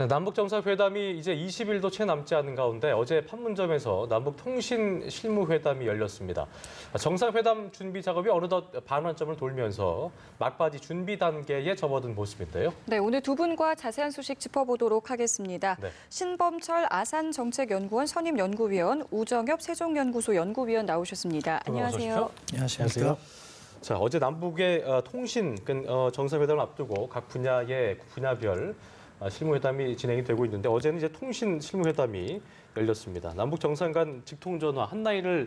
네, 남북 정상회담이 이제 20일도 채 남지 않은 가운데 어제 판문점에서 남북 통신 실무회담이 열렸습니다. 정상회담 준비 작업이 어느덧 반환점을 돌면서 막바지 준비 단계에 접어든 모습인데요. 네, 오늘 두 분과 자세한 소식 짚어보도록 하겠습니다. 네. 신범철 아산정책연구원 선임연구위원, 우정엽 세종연구소 연구위원 나오셨습니다. 안녕하세요. 안녕하세요. 자, 어제 남북의 통신 정상회담을 앞두고 각 분야의 분야별 실무회담이 진행이 되고 있는데 어제는 이제 통신 실무회담이 열렸습니다. 남북 정상 간 직통전화 한라인을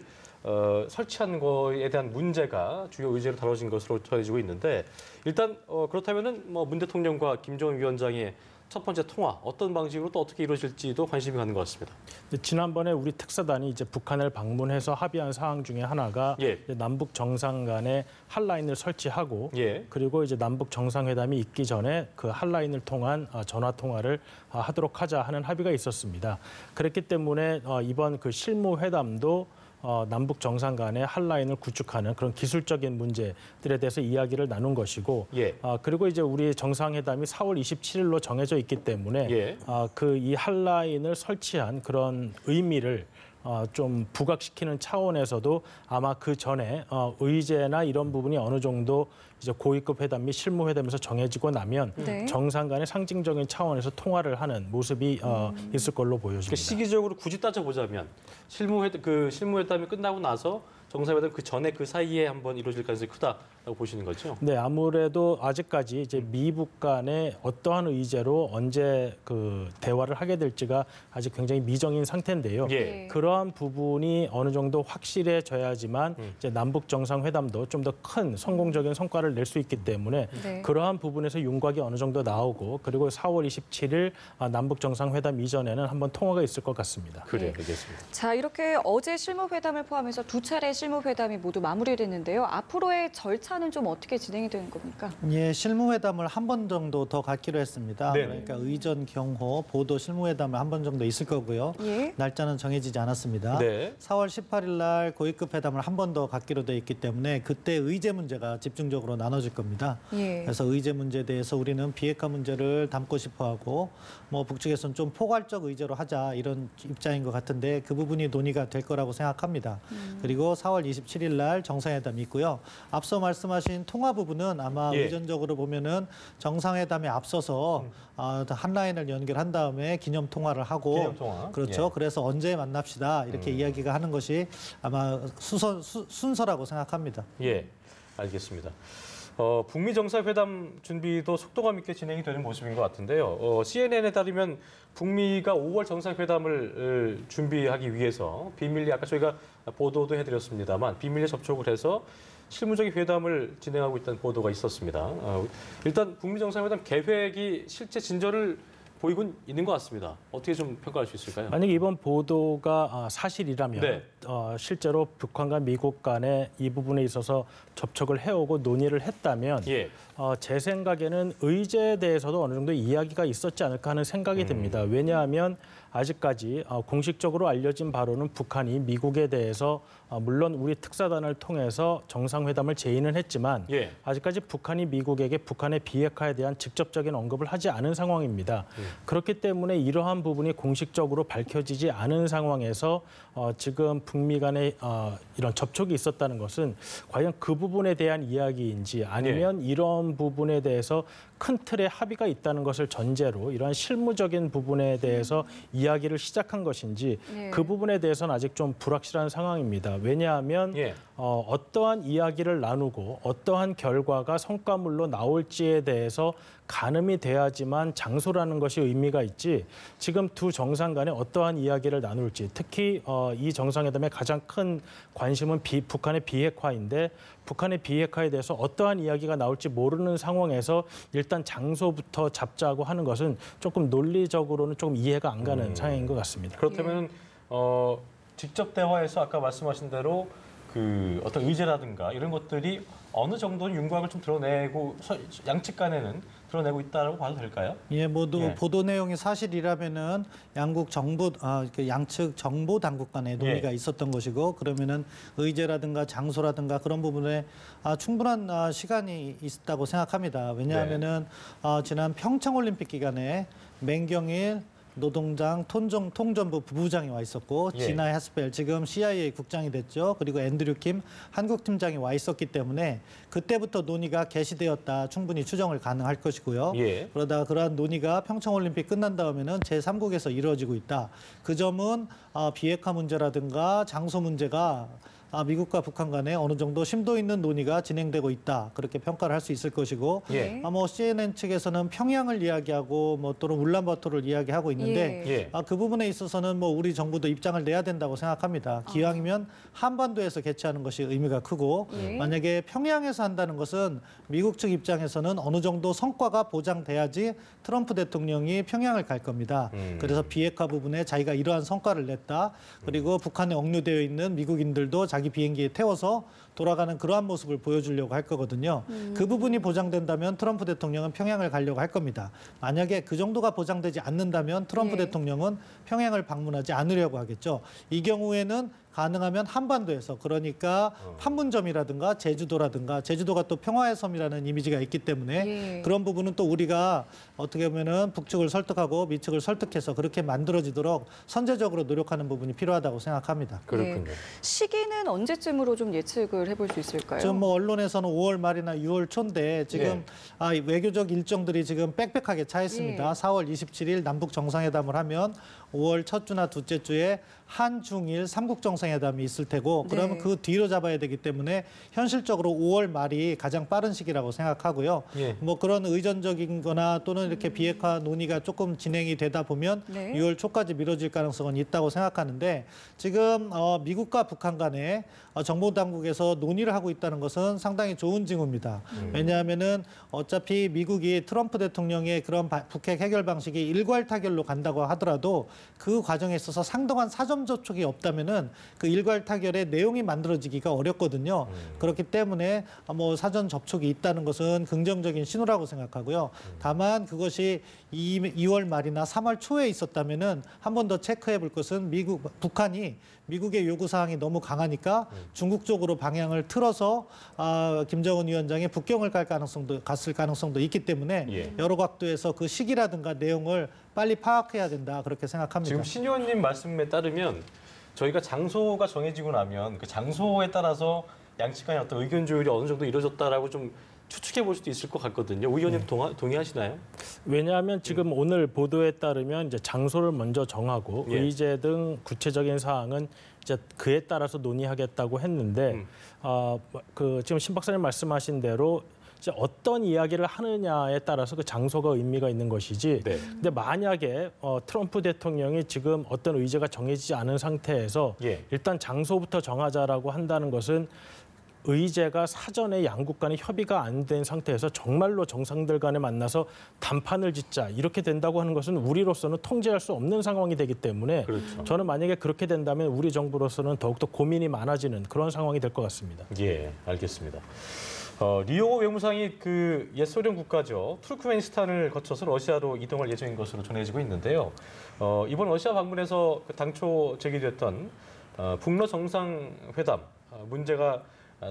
설치한 거에 대한 문제가 주요 의제로 다뤄진 것으로 전해지고 있는데 일단 그렇다면은 문 대통령과 김정은 위원장의 첫 번째 통화 어떤 방식으로 또 어떻게 이루어질지도 관심이 가는 것 같습니다. 지난번에 우리 특사단이 이제 북한을 방문해서 합의한 사항 중에 하나가 이제 남북 정상 간에 한라인을 설치하고 그리고 이제 남북 정상회담이 있기 전에 그 한라인을 통한 전화 통화를 하도록 하자 하는 합의가 있었습니다. 그렇기 때문에 이번 그 실무회담도 남북 정상 간의 한라인을 구축하는 그런 기술적인 문제들에 대해서 이야기를 나눈 것이고 그리고 이제 우리 정상회담이 4월 27일로 정해져 있기 때문에 그 이 한라인을 설치한 그런 의미를 좀 부각시키는 차원에서도 아마 그 전에 의제나 이런 부분이 어느 정도 이제 고위급 회담 및 실무회담에서 정해지고 나면 정상 간의 상징적인 차원에서 통화를 하는 모습이 있을 걸로 보여집니다. 시기적으로 굳이 따져보자면 실무회담이 끝나고 나서 정상회담 그 전에 그 사이에 한번 이루어질 가능성이 크다라고 보시는 거죠? 네, 아무래도 아직까지 이제 미북 간에 어떠한 의제로 언제 그 대화를 하게 될지가 아직 굉장히 미정인 상태인데요. 그러한 부분이 어느 정도 확실해져야지만 이제 남북 정상회담도 좀 더 큰 성공적인 성과를 낼 수 있기 때문에 그러한 부분에서 윤곽이 어느 정도 나오고 그리고 4월 27일 남북 정상회담 이전에는 한번 통화가 있을 것 같습니다. 그래, 알겠습니다. 자, 이렇게 어제 실무회담을 포함해서 두 차례 실무회담이 모두 마무리됐는데요. 앞으로의 절차는 좀 어떻게 진행이 되는 겁니까? 예, 실무회담을 한 번 정도 더 갖기로 했습니다. 그러니까 의전, 경호, 보도 실무회담을 한 번 정도 있을 거고요. 날짜는 정해지지 않았습니다. 4월 18일 날 고위급 회담을 한 번 더 갖기로 돼 있기 때문에 그때 의제 문제가 집중적으로 나눠질 겁니다. 그래서 의제 문제에 대해서 우리는 비핵화 문제를 담고 싶어하고 북측에서는 좀 포괄적 의제로 하자 이런 입장인 것 같은데 그 부분이 논의가 될 거라고 생각합니다. 그리고 4월 27일 날 정상회담이 있고요. 앞서 말씀하신 통화 부분은 아마 의전적으로 보면은 정상회담에 앞서서 한라인을 연결한 다음에 기념 통화를 하고 그렇죠. 그래서 언제 만납시다 이렇게 이야기가 하는 것이 아마 순서라고 생각합니다. 알겠습니다. 북미 정상회담 준비도 속도감 있게 진행이 되는 모습인 것 같은데요. CNN에 따르면 북미가 5월 정상회담을 준비하기 위해서 비밀리 아까 저희가 보도도 해드렸습니다만 비밀리 접촉을 해서 실무적인 회담을 진행하고 있다는 보도가 있었습니다. 일단 북미 정상회담 계획이 실제 진전을 보이고 있는 것 같습니다. 어떻게 좀 평가할 수 있을까요? 만약 이번 보도가 사실이라면 실제로 북한과 미국 간에 이 부분에 있어서 접촉을 해오고 논의를 했다면 제 생각에는 의제에 대해서도 어느 정도 이야기가 있었지 않을까 하는 생각이 듭니다. 왜냐하면 아직까지 공식적으로 알려진 바로는 북한이 미국에 대해서 물론 우리 특사단을 통해서 정상회담을 제의는 했지만 아직까지 북한이 미국에게 북한의 비핵화에 대한 직접적인 언급을 하지 않은 상황입니다. 그렇기 때문에 이러한 부분이 공식적으로 밝혀지지 않은 상황에서 지금 북미 간의 이런 접촉이 있었다는 것은 과연 그 부분에 대한 이야기인지 아니면 이런 부분에 대해서 큰 틀의 합의가 있다는 것을 전제로 이러한 실무적인 부분에 대해서 이야기를 시작한 것인지 그 부분에 대해서는 아직 좀 불확실한 상황입니다. 왜냐하면 어떠한 이야기를 나누고 어떠한 결과가 성과물로 나올지에 대해서 가늠이 돼야지만 장소라는 것이 의미가 있지 지금 두 정상 간에 어떠한 이야기를 나눌지 특히 이 정상회담의 가장 큰 관심은 북한의 비핵화인데 북한의 비핵화에 대해서 어떠한 이야기가 나올지 모르는 상황에서 일단 장소부터 잡자고 하는 것은 조금 논리적으로는 조금 이해가 안 가는 상황인 것 같습니다. 그렇다면 직접 대화에서 아까 말씀하신 대로 그 어떤 의제라든가 이런 것들이 어느 정도는 윤곽을 좀 드러내고 양측 간에는 드러내고 있다고 봐도 될까요? 모두 보도 내용이 사실이라면은 양측 정보 당국 간의 논의가 있었던 것이고 그러면은 의제라든가 장소라든가 그런 부분에 충분한 시간이 있었다고 생각합니다. 왜냐하면은 지난 평창 올림픽 기간에 맹경일 노동당 통전부 부부장이 와 있었고 예. 지나 헤스펠 지금 CIA 국장이 됐죠. 그리고 앤드류 킴 한국팀장이 와 있었기 때문에 그때부터 논의가 개시되었다 충분히 추정을 가능할 것이고요. 예. 그러다가 그러한 논의가 평창올림픽 끝난 다음에는 제3국에서 이루어지고 있다. 그 점은 비핵화 문제라든가 장소 문제가 미국과 북한 간에 어느 정도 심도 있는 논의가 진행되고 있다. 그렇게 평가를 할 수 있을 것이고 예. 뭐 CNN 측에서는 평양을 이야기하고 뭐 또는 울란바토르를 이야기하고 있는데 예. 그 부분에 있어서는 뭐 우리 정부도 입장을 내야 된다고 생각합니다. 기왕이면 한반도에서 개최하는 것이 의미가 크고 예. 만약에 평양에서 한다는 것은 미국 측 입장에서는 어느 정도 성과가 보장돼야지 트럼프 대통령이 평양을 갈 겁니다. 그래서 비핵화 부분에 자기가 이러한 성과를 냈다. 그리고 북한에 억류되어 있는 미국인들도 자기 비행기에 태워서 돌아가는 그러한 모습을 보여주려고 할 거거든요. 그 부분이 보장된다면 트럼프 대통령은 평양을 가려고 할 겁니다. 만약에 그 정도가 보장되지 않는다면 트럼프 네. 대통령은 평양을 방문하지 않으려고 하겠죠. 이 경우에는 가능하면 한반도에서 그러니까 판문점이라든가 제주도가 또 평화의 섬이라는 이미지가 있기 때문에 예. 그런 부분은 또 우리가 어떻게 보면은 북측을 설득하고 미측을 설득해서 그렇게 만들어지도록 선제적으로 노력하는 부분이 필요하다고 생각합니다. 그렇군요. 시기는 언제쯤으로 좀 예측을 해볼 수 있을까요? 지금 뭐 언론에서는 5월 말이나 6월 초인데 지금 이 외교적 일정들이 지금 빽빽하게 차 있습니다. 예. 4월 27일 남북 정상회담을 하면 5월 첫 주나 둘째 주에 한중일 삼국 정상회담이 있을 테고 그러면 네. 그 뒤로 잡아야 되기 때문에 현실적으로 5월 말이 가장 빠른 시기라고 생각하고요. 예. 뭐 그런 의전적인 거나 또는 이렇게 비핵화 논의가 조금 진행이 되다 보면 네. 6월 초까지 미뤄질 가능성은 있다고 생각하는데 지금 미국과 북한 간에 정보 당국에서 논의를 하고 있다는 것은 상당히 좋은 징후입니다. 왜냐하면은 어차피 미국이 트럼프 대통령의 그런 북핵 해결 방식이 일괄 타결로 간다고 하더라도 그 과정에 있어서 상당한 사전 접촉이 없다면은 그 일괄 타결의 내용이 만들어지기가 어렵거든요. 그렇기 때문에 뭐 사전 접촉이 있다는 것은 긍정적인 신호라고 생각하고요. 다만 그것이 2월 말이나 3월 초에 있었다면은 한 번 더 체크해 볼 것은 북한이 미국의 요구 사항이 너무 강하니까 중국 쪽으로 방향을 틀어서 김정은 위원장이 북경을 갔을 가능성도 있기 때문에 예. 여러 각도에서 그 시기라든가 내용을 빨리 파악해야 된다 그렇게 생각합니다. 지금 신 의원님 말씀에 따르면 저희가 장소가 정해지고 나면 그 장소에 따라서 양측 간의 어떤 의견 조율이 어느 정도 이루어졌다라고 좀 추측해 볼 수도 있을 것 같거든요. 우 의원님 동의하시나요? 왜냐하면 지금 오늘 보도에 따르면 이제 장소를 먼저 정하고 예. 의제 등 구체적인 사항은 이제 그에 따라서 논의하겠다고 했는데 지금 신 박사님 말씀하신 대로 이제 어떤 이야기를 하느냐에 따라서 그 장소가 의미가 있는 것이지. 네. 근데 만약에 트럼프 대통령이 지금 어떤 의제가 정해지지 않은 상태에서 예. 일단 장소부터 정하자라고 한다는 것은 의제가 사전에 양국 간에 협의가 안 된 상태에서 정말로 정상들 간에 만나서 담판을 짓자 이렇게 된다고 하는 것은 우리로서는 통제할 수 없는 상황이 되기 때문에 그렇죠. 저는 만약에 그렇게 된다면 우리 정부로서는 더욱더 고민이 많아지는 그런 상황이 될 것 같습니다. 예, 알겠습니다. 리오 외무상이 그 옛 소련 국가죠. 투르크메니스탄을 거쳐서 러시아로 이동할 예정인 것으로 전해지고 있는데요. 이번 러시아 방문에서 그 당초 제기됐던 북러 정상회담 문제가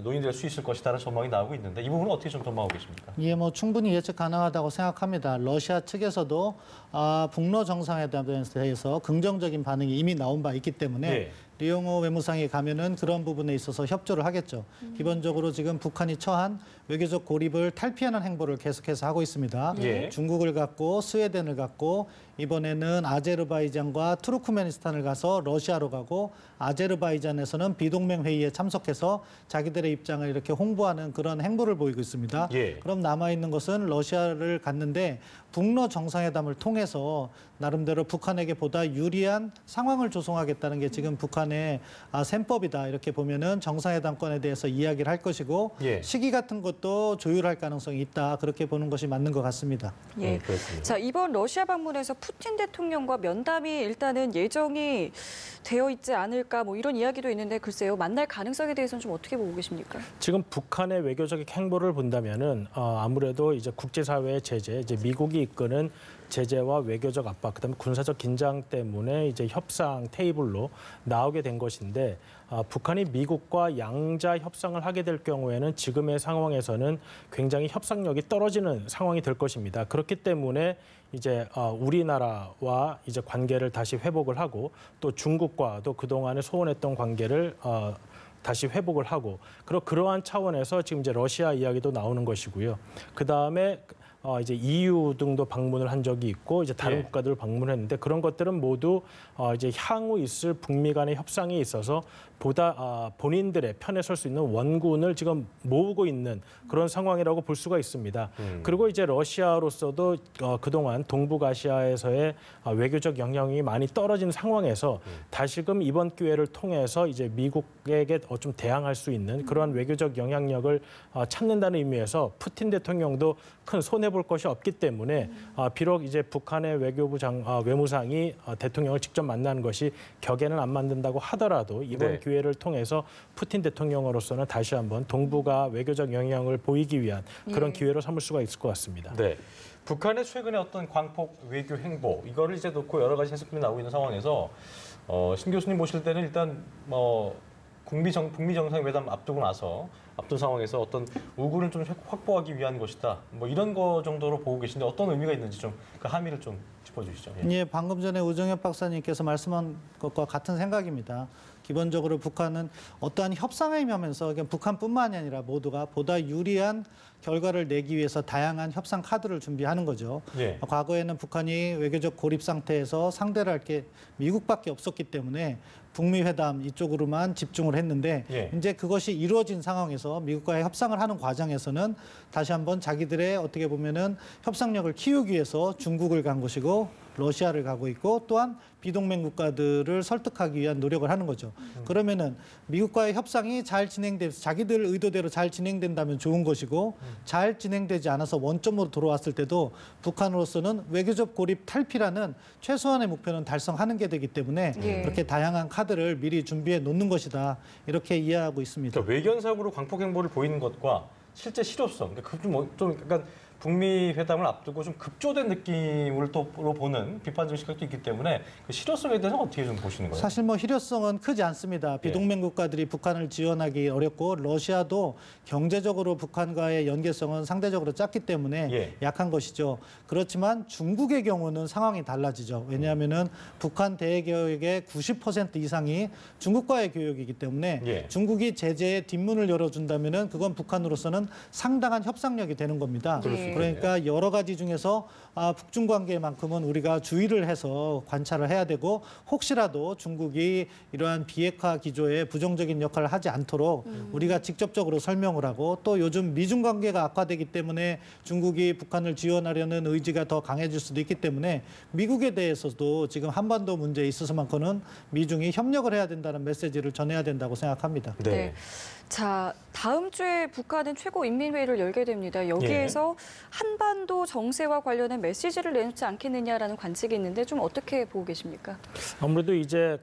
논의될 수 있을 것이다라는 전망이 나오고 있는데 이 부분은 어떻게 좀 전망하고 계십니까? 예, 뭐 충분히 예측 가능하다고 생각합니다. 러시아 측에서도 북러 정상회담에 대해서 긍정적인 반응이 이미 나온 바 있기 때문에 네. 리용호 외무상이 가면은 그런 부분에 있어서 협조를 하겠죠. 기본적으로 지금 북한이 처한 외교적 고립을 탈피하는 행보를 계속해서 하고 있습니다. 예. 중국을 갖고 스웨덴을 갖고 이번에는 아제르바이잔과 투르크메니스탄을 가서 러시아로 가고 아제르바이잔에서는 비동맹 회의에 참석해서 자기들의 입장을 이렇게 홍보하는 그런 행보를 보이고 있습니다. 예. 그럼 남아있는 것은 러시아를 갔는데 북러 정상회담을 통해서 나름대로 북한에게 보다 유리한 상황을 조성하겠다는 게 지금 북한의 셈법이다. 이렇게 보면은 정상회담권에 대해서 이야기를 할 것이고 예. 시기 같은 것도 조율할 가능성이 있다. 그렇게 보는 것이 맞는 것 같습니다. 예. 그렇습니다. 자, 이번 러시아 방문에서 푸틴 대통령과 면담이 일단은 예정이 되어 있지 않을까 뭐 이런 이야기도 있는데 글쎄요. 만날 가능성에 대해서는 좀 어떻게 보고 계십니까? 지금 북한의 외교적 행보를 본다면은 아무래도 이제 국제사회의 제재, 이제 미국이 이끄는 제재와 외교적 압박, 그다음에 군사적 긴장 때문에 이제 협상 테이블로 나오게 된 것인데 북한이 미국과 양자 협상을 하게 될 경우에는 지금의 상황에서는 굉장히 협상력이 떨어지는 상황이 될 것입니다. 그렇기 때문에 이제 우리나라와 이제 관계를 다시 회복을 하고 또 중국과도 그동안에 소원했던 관계를 다시 회복을 하고 그러한 차원에서 지금 이제 러시아 이야기도 나오는 것이고요. 그다음에 이제 EU 등도 방문을 한 적이 있고 이제 다른 국가들을 방문했는데 그런 것들은 모두 이제 향후 있을 북미 간의 협상에 있어서 보다 본인들의 편에 설 수 있는 원군을 지금 모으고 있는 그런 상황이라고 볼 수가 있습니다. 그리고 이제 러시아로서도 그동안 동북아시아에서의 외교적 영향이 많이 떨어진 상황에서 다시금 이번 기회를 통해서 이제 미국에게 좀 대항할 수 있는 그러한 외교적 영향력을 찾는다는 의미에서 푸틴 대통령도 큰 손해 볼 것이 없기 때문에 비록 이제 북한의 외무상이 대통령을 직접 만나는 것이 격에는 안 맞는다고 하더라도 이번 기회를 통해서 푸틴 대통령으로서는 다시 한번 동북아 외교적 영향을 보이기 위한 그런 기회로 삼을 수가 있을 것 같습니다. 네. 북한의 최근의 어떤 광폭 외교 행보 이거를 이제 놓고 여러 가지 해석들이 나오고 있는 상황에서 신 교수님 모실 때는 일단 북미 정상회담 앞둔 상황에서 어떤 우구를 좀 확보하기 위한 것이다. 이런 거 정도로 보고 계신데 어떤 의미가 있는지 좀 그 함의를 좀 짚어주시죠. 예, 방금 전에 우정엽 박사님께서 말씀한 것과 같은 생각입니다. 기본적으로 북한은 어떠한 협상에 임하면서 북한뿐만이 아니라 모두가 보다 유리한 결과를 내기 위해서 다양한 협상 카드를 준비하는 거죠. 과거에는 북한이 외교적 고립 상태에서 상대를 할 게 미국밖에 없었기 때문에 북미 회담 이쪽으로만 집중을 했는데 이제 그것이 이루어진 상황에서 미국과의 협상을 하는 과정에서는 다시 한번 자기들의 어떻게 보면은 협상력을 키우기 위해서 중국을 간 것이고 러시아를 가고 있고 또한 비동맹 국가들을 설득하기 위한 노력을 하는 거죠. 그러면은 미국과의 협상이 잘 진행돼서 자기들 의도대로 잘 진행된다면 좋은 것이고 잘 진행되지 않아서 원점으로 돌아왔을 때도 북한으로서는 외교적 고립 탈피라는 최소한의 목표는 달성하는 게 되기 때문에 그렇게 다양한 카드를 미리 준비해 놓는 것이다. 이렇게 이해하고 있습니다. 그러니까 외견상으로 광폭 행보를 보이는 것과 실제 실효성, 그러니까 좀 약간 북미 회담을 앞두고 좀 급조된 느낌으로 보는 비판적 시각도 있기 때문에 그 실효성에 대해서 어떻게 좀 보시는 거예요? 사실 실효성은 크지 않습니다. 비동맹 국가들이 북한을 지원하기 어렵고 러시아도 경제적으로 북한과의 연계성은 상대적으로 작기 때문에 약한 것이죠. 그렇지만 중국의 경우는 상황이 달라지죠. 왜냐하면은 북한 대외교역의 90% 이상이 중국과의 교역이기 때문에 중국이 제재에 뒷문을 열어준다면은 그건 북한으로서는 상당한 협상력이 되는 겁니다. 그러니까 여러 가지 중에서 북중 관계만큼은 우리가 주의를 해서 관찰을 해야 되고 혹시라도 중국이 이러한 비핵화 기조에 부정적인 역할을 하지 않도록 우리가 직접적으로 설명을 하고 또 요즘 미중 관계가 악화되기 때문에 중국이 북한을 지원하려는 의지가 더 강해질 수도 있기 때문에 미국에 대해서도 지금 한반도 문제에 있어서만큼은 미중이 협력을 해야 된다는 메시지를 전해야 된다고 생각합니다. 네. 자, 다음 주에 북한은 최고인민회의를 열게 됩니다. 여기에서 한반도 정세와 관련된 메시지를 내놓지 않겠느냐라는 관측이 있는데 좀 어떻게 보고 계십니까? 아무래도 이제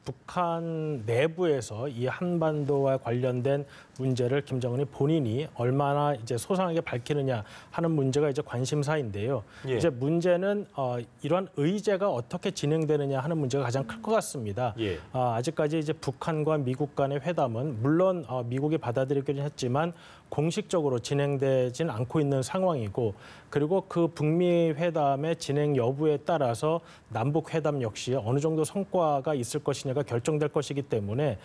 북한 내부에서 이 한반도와 관련된 문제를 김정은이 본인이 얼마나 이제 소상하게 밝히느냐 하는 문제가 이제 관심사인데요. 이제 문제는 이러한 의제가 어떻게 진행되느냐 하는 문제가 가장 클 것 같습니다. 아직까지 이제 북한과 미국 간의 회담은 물론 미국이 받아들이긴 했지만 공식적으로 진행되진 않고 있는 상황이고 그리고 그 북미 회담의 진행 여부에 따라서 남북 회담 역시 어느 정도 성과가 있을 것이냐가 결정될 것이기 때문에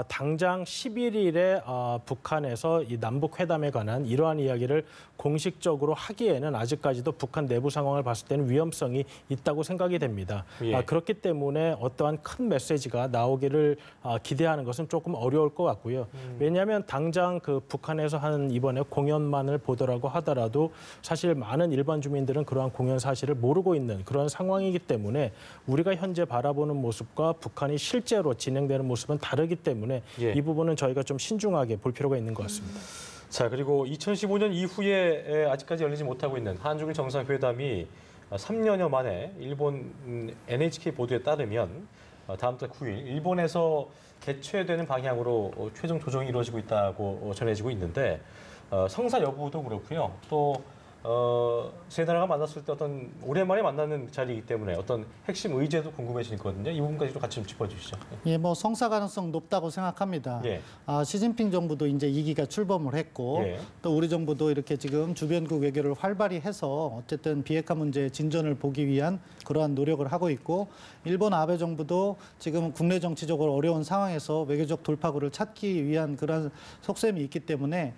당장 11일에 북한에서 이 남북 회담에 관한 이러한 이야기를 공식적으로 하기에는 아직까지도 북한 내부 상황을 봤을 때는 위험성이 있다고 생각이 됩니다. 그렇기 때문에 어떠한 큰 메시지가 나오기를 기대하는 것은 조금 어려울 것 같고요. 왜냐하면 당장 북한에서 하는 이번에 공연만을 보더라고 하더라도 사실 많은 일반 주민들은 그러한 공연 사실을 모르고 있는 그런 상황이기 때문에 우리가 현재 바라보는 모습과 북한이 실제로 진행되는 모습은 다르기 때문에 이 부분은 저희가 좀 신중하게 볼 필요가 있는 것 같습니다. 자, 그리고 2015년 이후에 아직까지 열리지 못하고 있는 한중일 정상회담이 3년여 만에 일본 NHK 보도에 따르면 다음 달 9일 일본에서 개최되는 방향으로 최종 조정이 이루어지고 있다고 전해지고 있는데 성사 여부도 그렇고요. 또 세 나라가 만났을 때 어떤 오랜만에 만나는 자리이기 때문에 어떤 핵심 의제도 궁금해지거든요. 이 부분까지도 같이 좀 짚어주시죠. 예, 뭐 성사 가능성 높다고 생각합니다. 예. 시진핑 정부도 이제 2기가 출범을 했고 예. 또 우리 정부도 이렇게 지금 주변국 외교를 활발히 해서 어쨌든 비핵화 문제의 진전을 보기 위한 그러한 노력을 하고 있고 일본 아베 정부도 지금 국내 정치적으로 어려운 상황에서 외교적 돌파구를 찾기 위한 그런 속셈이 있기 때문에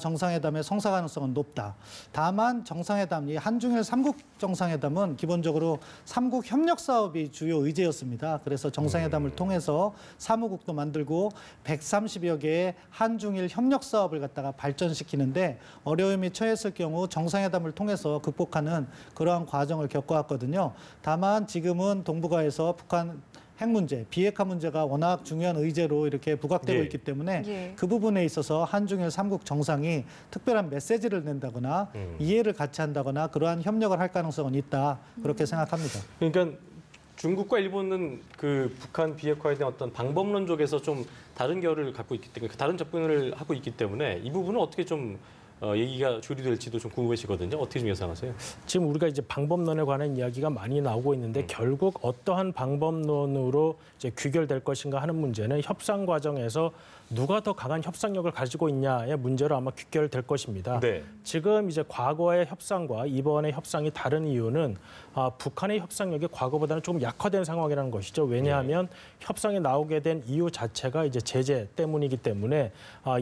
정상회담의 성사 가능성은 높다. 다만 정상회담, 이 한중일 3국 정상회담은 기본적으로 3국 협력 사업이 주요 의제였습니다. 그래서 정상회담을 통해서 사무국도 만들고 130여 개의 한중일 협력 사업을 갖다가 발전시키는데 어려움이 처했을 경우 정상회담을 통해서 극복하는 그러한 과정을 겪어왔거든요. 다만 지금은 동북아에서 북한 핵 문제, 비핵화 문제가 워낙 중요한 의제로 이렇게 부각되고 예. 있기 때문에 예. 그 부분에 있어서 한중일 3국 정상이 특별한 메시지를 낸다거나 이해를 같이 한다거나 그러한 협력을 할 가능성은 있다. 그렇게 생각합니다. 그러니까 중국과 일본은 그 북한 비핵화에 대한 어떤 방법론적에서 좀 다른 결을 갖고 있기 때문에 다른 접근을 하고 있기 때문에 이 부분은 어떻게 좀 얘기가 조율될지도 좀 궁금해지거든요. 어떻게 좀 예상하세요? 지금 우리가 이제 방법론에 관한 이야기가 많이 나오고 있는데 결국 어떠한 방법론으로 이제 귀결될 것인가 하는 문제는 협상 과정에서 누가 더 강한 협상력을 가지고 있냐의 문제로 아마 귀결될 것입니다. 네. 지금 이제 과거의 협상과 이번의 협상이 다른 이유는 북한의 협상력이 과거보다는 조금 약화된 상황이라는 것이죠. 왜냐하면 협상에 나오게 된 이유 자체가 이제 제재 때문이기 때문에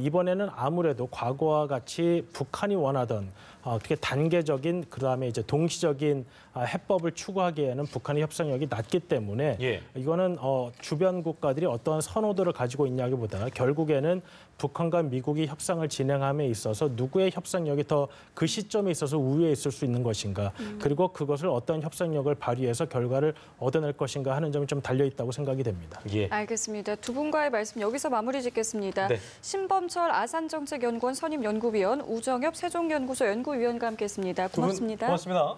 이번에는 아무래도 과거와 같이 북한이 원하던 그렇게 단계적인 그다음에 이제 동시적인 해법을 추구하기에는 북한의 협상력이 낮기 때문에 이거는 주변 국가들이 어떠한 선호도를 가지고 있냐기보다 결국에는 북한과 미국이 협상을 진행함에 있어서 누구의 협상력이 더 그 시점에 있어서 우위에 있을 수 있는 것인가 그리고 그것을 어떤 협상력을 발휘해서 결과를 얻어낼 것인가 하는 점이 좀 달려 있다고 생각이 됩니다. 예. 알겠습니다. 두 분과의 말씀 여기서 마무리 짓겠습니다. 네. 신범철 아산정책연구원 선임연구위원, 우정엽 세종연구소 연구위원과 함께했습니다. 고맙습니다. 고맙습니다.